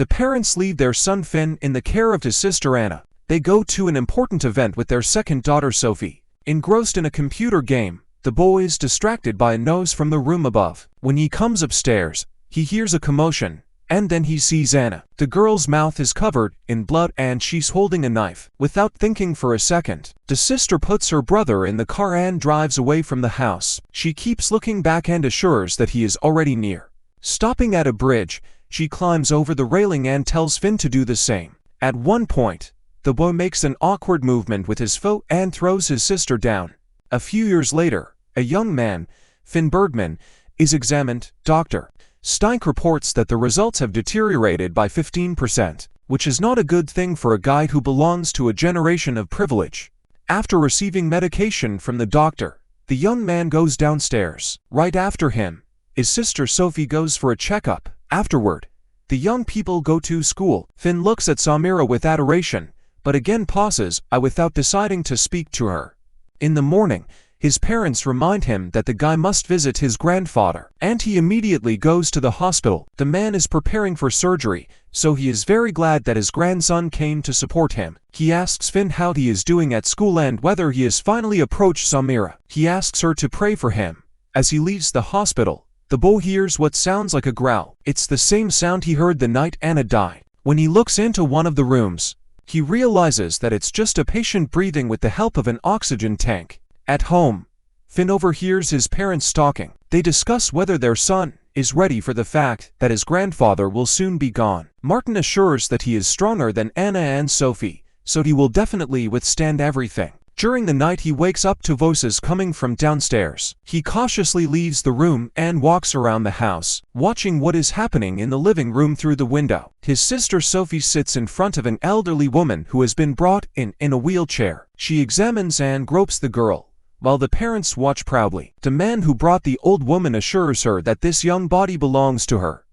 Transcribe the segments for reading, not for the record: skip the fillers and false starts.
The parents leave their son Finn in the care of his sister Anna. They go to an important event with their second daughter Sophie. Engrossed in a computer game, the boy is distracted by a noise from the room above. When he comes upstairs, he hears a commotion, and then he sees Anna. The girl's mouth is covered in blood and she's holding a knife. Without thinking for a second, the sister puts her brother in the car and drives away from the house. She keeps looking back and assures that he is already near. Stopping at a bridge, she climbs over the railing and tells Finn to do the same. At one point, the boy makes an awkward movement with his foot and throws his sister down. A few years later, a young man, Finn Bergman, is examined. Dr. Steinck reports that the results have deteriorated by 15%, which is not a good thing for a guy who belongs to a generation of privilege. After receiving medication from the doctor, the young man goes downstairs. Right after him, his sister Sophie goes for a checkup. Afterward, the young people go to school. Finn looks at Samira with adoration, but again pauses without deciding to speak to her. In the morning, his parents remind him that the guy must visit his grandfather, and he immediately goes to the hospital. The man is preparing for surgery, so he is very glad that his grandson came to support him. He asks Finn how he is doing at school and whether he has finally approached Samira. He asks her to pray for him. As he leaves the hospital, the boy hears what sounds like a growl. It's the same sound he heard the night Anna died. When he looks into one of the rooms, he realizes that it's just a patient breathing with the help of an oxygen tank. At home, Finn overhears his parents talking. They discuss whether their son is ready for the fact that his grandfather will soon be gone. Martin assures that he is stronger than Anna and Sophie, so he will definitely withstand everything. During the night he wakes up to voices coming from downstairs. He cautiously leaves the room and walks around the house, watching what is happening in the living room through the window. His sister Sophie sits in front of an elderly woman who has been brought in a wheelchair. She examines and gropes the girl, while the parents watch proudly. The man who brought the old woman assures her that this young body belongs to her.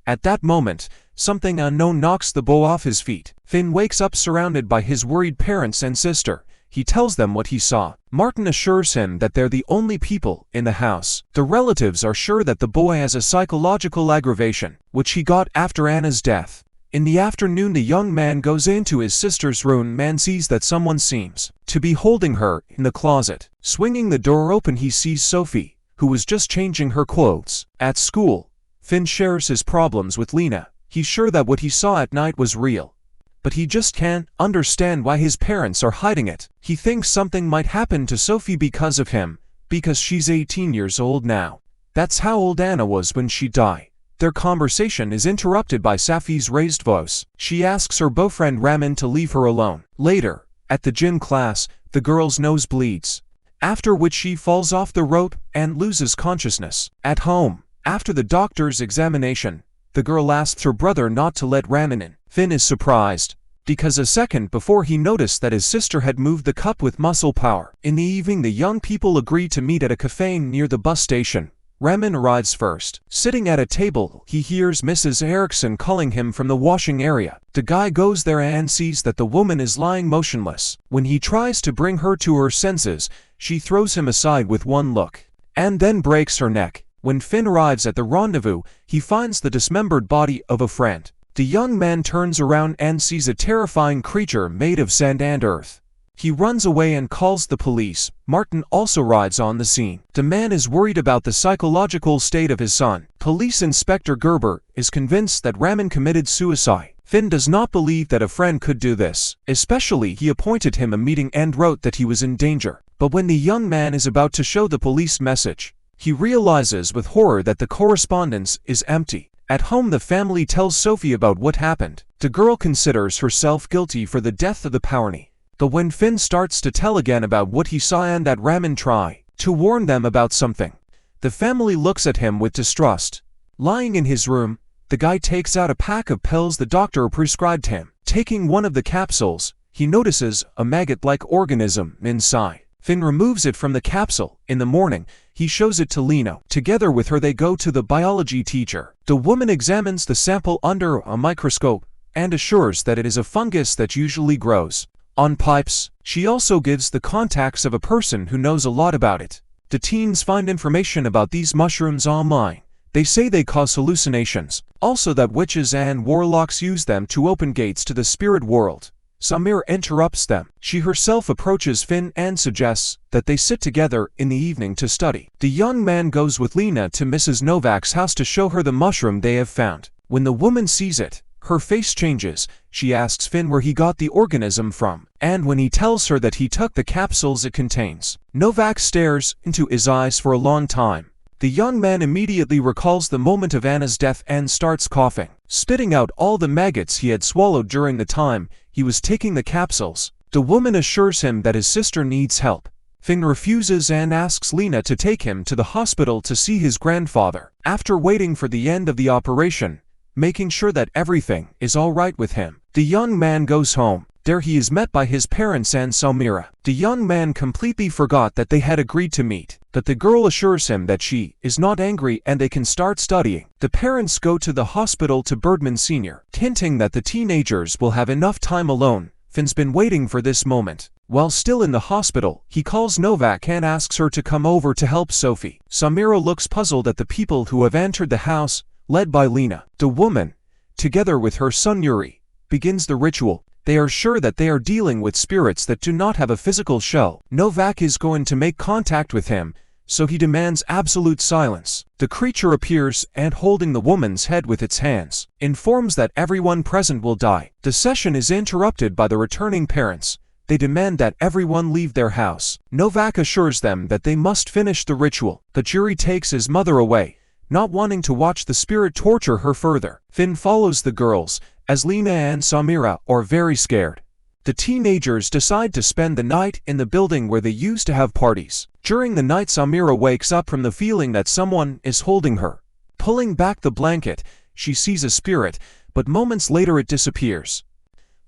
At that moment, something unknown knocks the boy off his feet. Finn wakes up surrounded by his worried parents and sister. He tells them what he saw. Martin assures him that they're the only people in the house. The relatives are sure that the boy has a psychological aggravation, which he got after Anna's death. In the afternoon, the young man goes into his sister's room and sees that someone seems to be holding her in the closet. Swinging the door open, he sees Sophie, who was just changing her clothes. At school, Finn shares his problems with Lena. He's sure that what he saw at night was real, but he just can't understand why his parents are hiding it. He thinks something might happen to Sophie because of him, because she's 18 years old now. That's how old Anna was when she died. Their conversation is interrupted by Safi's raised voice. She asks her boyfriend Ramin to leave her alone. Later, at the gym class, the girl's nose bleeds, after which she falls off the rope and loses consciousness. At home, after the doctor's examination, the girl asks her brother not to let Ramin in. Finn is surprised, because a second before he noticed that his sister had moved the cup with muscle power. In the evening, the young people agree to meet at a cafe near the bus station. Ramin arrives first. Sitting at a table, he hears Mrs. Erickson calling him from the washing area. The guy goes there and sees that the woman is lying motionless. When he tries to bring her to her senses, she throws him aside with one look, and then breaks her neck. When Finn arrives at the rendezvous, he finds the dismembered body of a friend. The young man turns around and sees a terrifying creature made of sand and earth. He runs away and calls the police. Martin also arrives on the scene. The man is worried about the psychological state of his son. Police Inspector Gerber is convinced that Ramin committed suicide. Finn does not believe that a friend could do this. Especially, he appointed him a meeting and wrote that he was in danger. But when the young man is about to show the police message, he realizes with horror that the correspondence is empty. At home, the family tells Sophie about what happened. The girl considers herself guilty for the death of the Powney. But when Finn starts to tell again about what he saw and that Ramin tried to warn them about something, the family looks at him with distrust. Lying in his room, the guy takes out a pack of pills the doctor prescribed him. Taking one of the capsules, he notices a maggot-like organism inside. Finn removes it from the capsule. In the morning, he shows it to Lena. Together with her, they go to the biology teacher. The woman examines the sample under a microscope and assures that it is a fungus that usually grows on pipes. She also gives the contacts of a person who knows a lot about it. The teens find information about these mushrooms online. They say they cause hallucinations, also that witches and warlocks use them to open gates to the spirit world. Samira interrupts them. She herself approaches Finn and suggests that they sit together in the evening to study. The young man goes with Lena to Mrs. Novak's house to show her the mushroom they have found. When the woman sees it, her face changes. She asks Finn where he got the organism from, and when he tells her that he took the capsules it contains, Novak stares into his eyes for a long time. The young man immediately recalls the moment of Anna's death and starts coughing, spitting out all the maggots he had swallowed during the time he was taking the capsules. The woman assures him that his sister needs help. Finn refuses and asks Lena to take him to the hospital to see his grandfather. After waiting for the end of the operation, making sure that everything is all right with him, the young man goes home. There he is met by his parents and Samira. The young man completely forgot that they had agreed to meet, but the girl assures him that she is not angry and they can start studying. The parents go to the hospital to Birdman Sr., hinting that the teenagers will have enough time alone. Finn's been waiting for this moment. While still in the hospital, he calls Novak and asks her to come over to help Sophie. Samira looks puzzled at the people who have entered the house, led by Lena. The woman, together with her son Yuri, begins the ritual. They are sure that they are dealing with spirits that do not have a physical shell. Novak is going to make contact with him, so he demands absolute silence. The creature appears and, holding the woman's head with its hands, informs that everyone present will die. The session is interrupted by the returning parents. They demand that everyone leave their house. Novak assures them that they must finish the ritual, but Yuri takes his mother away, not wanting to watch the spirit torture her further. Finn follows the girls, as Lena and Samira are very scared. The teenagers decide to spend the night in the building where they used to have parties. During the night, Samira wakes up from the feeling that someone is holding her. Pulling back the blanket, she sees a spirit, but moments later it disappears,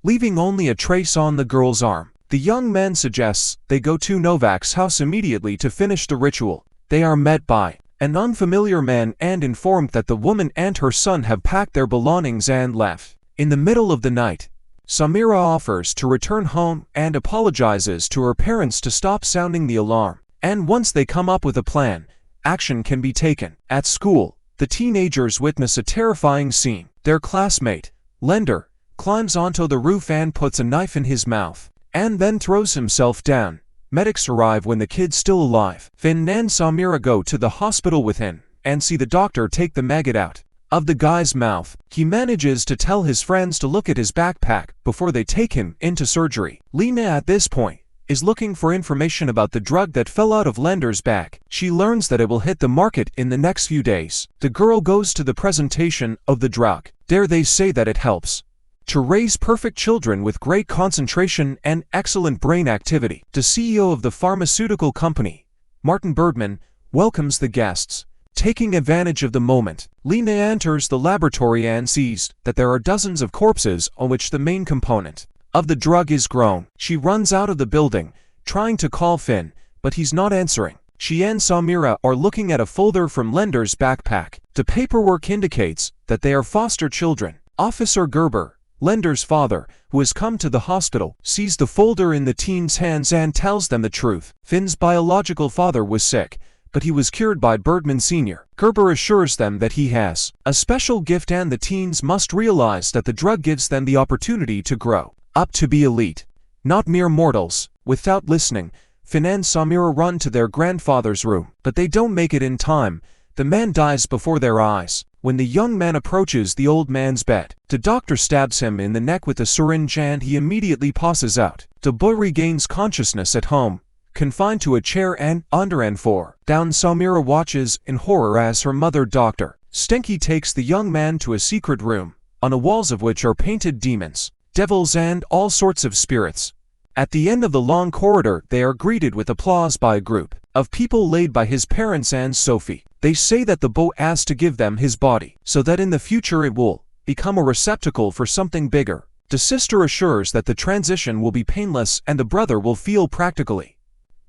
leaving only a trace on the girl's arm. The young man suggests they go to Novak's house immediately to finish the ritual. They are met by an unfamiliar man and informed that the woman and her son have packed their belongings and left. In the middle of the night, Samira offers to return home and apologizes to her parents to stop sounding the alarm. And once they come up with a plan, action can be taken. At school, the teenagers witness a terrifying scene. Their classmate, Lender, climbs onto the roof and puts a knife in his mouth, and then throws himself down. Medics arrive when the kid's still alive. Finn and Samira go to the hospital with him and see the doctor take the maggot out of the guy's mouth. He manages to tell his friends to look at his backpack before they take him into surgery. Lena at this point is looking for information about the drug that fell out of Lender's bag. She learns that it will hit the market in the next few days. The girl goes to the presentation of the drug. There they say that it helps to raise perfect children with great concentration and excellent brain activity. The CEO of the pharmaceutical company, Martin Birdman, welcomes the guests. Taking advantage of the moment, Lena enters the laboratory and sees that there are dozens of corpses on which the main component of the drug is grown. She runs out of the building, trying to call Finn, but he's not answering. She and Samira are looking at a folder from Lender's backpack. The paperwork indicates that they are foster children. Officer Gerber, Lender's father, who has come to the hospital, sees the folder in the teens' hands and tells them the truth. Finn's biological father was sick, but he was cured by Birdman Sr. Gerber assures them that he has a special gift and the teens must realize that the drug gives them the opportunity to grow up to be elite, not mere mortals. Without listening, Finn and Samira run to their grandfather's room, but they don't make it in time. The man dies before their eyes. When the young man approaches the old man's bed, the doctor stabs him in the neck with a syringe and he immediately passes out. The boy regains consciousness at home, confined to a chair and under and for down. Samira watches in horror as her mother, Dr. Stenky, takes the young man to a secret room, on the walls of which are painted demons, devils and all sorts of spirits. At the end of the long corridor they are greeted with applause by a group of people led by his parents and Sophie. They say that the boy asked to give them his body, so that in the future it will become a receptacle for something bigger. The sister assures that the transition will be painless and the brother will feel practically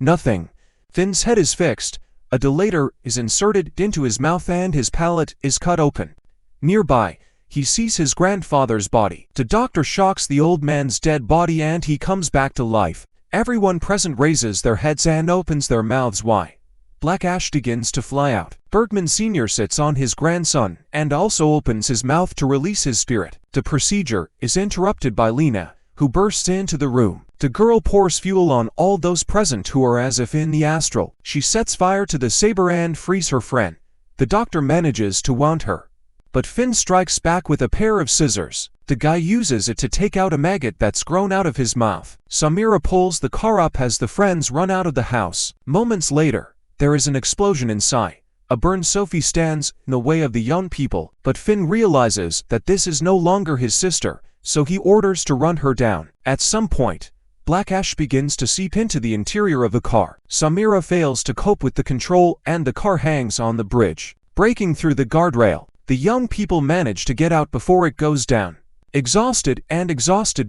nothing. Finn's head is fixed, a dilator is inserted into his mouth and his palate is cut open. Nearby, he sees his grandfather's body. The doctor shocks the old man's dead body and he comes back to life. Everyone present raises their heads and opens their mouths wide. black ash begins to fly out. Bergman Sr. sits on his grandson and also opens his mouth to release his spirit. The procedure is interrupted by Lena, who bursts into the room. The girl pours fuel on all those present who are as if in the astral. She sets fire to the saber and frees her friend. The doctor manages to wound her, but Finn strikes back with a pair of scissors. The guy uses it to take out a maggot that's grown out of his mouth. Samira pulls the car up as the friends run out of the house. Moments later, there is an explosion inside. A burned Sophie stands in the way of the young people, but Finn realizes that this is no longer his sister, so he orders to run her down. At some point, black ash begins to seep into the interior of the car. Samira fails to cope with the control and the car hangs on the bridge. Breaking through the guardrail, the young people manage to get out before it goes down. Exhausted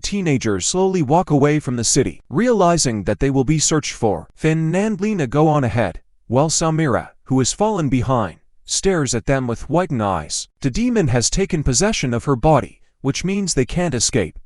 teenagers slowly walk away from the city, realizing that they will be searched for. Finn and Lena go on ahead, while Samira, who has fallen behind, stares at them with whitened eyes. The demon has taken possession of her body, which means they can't escape.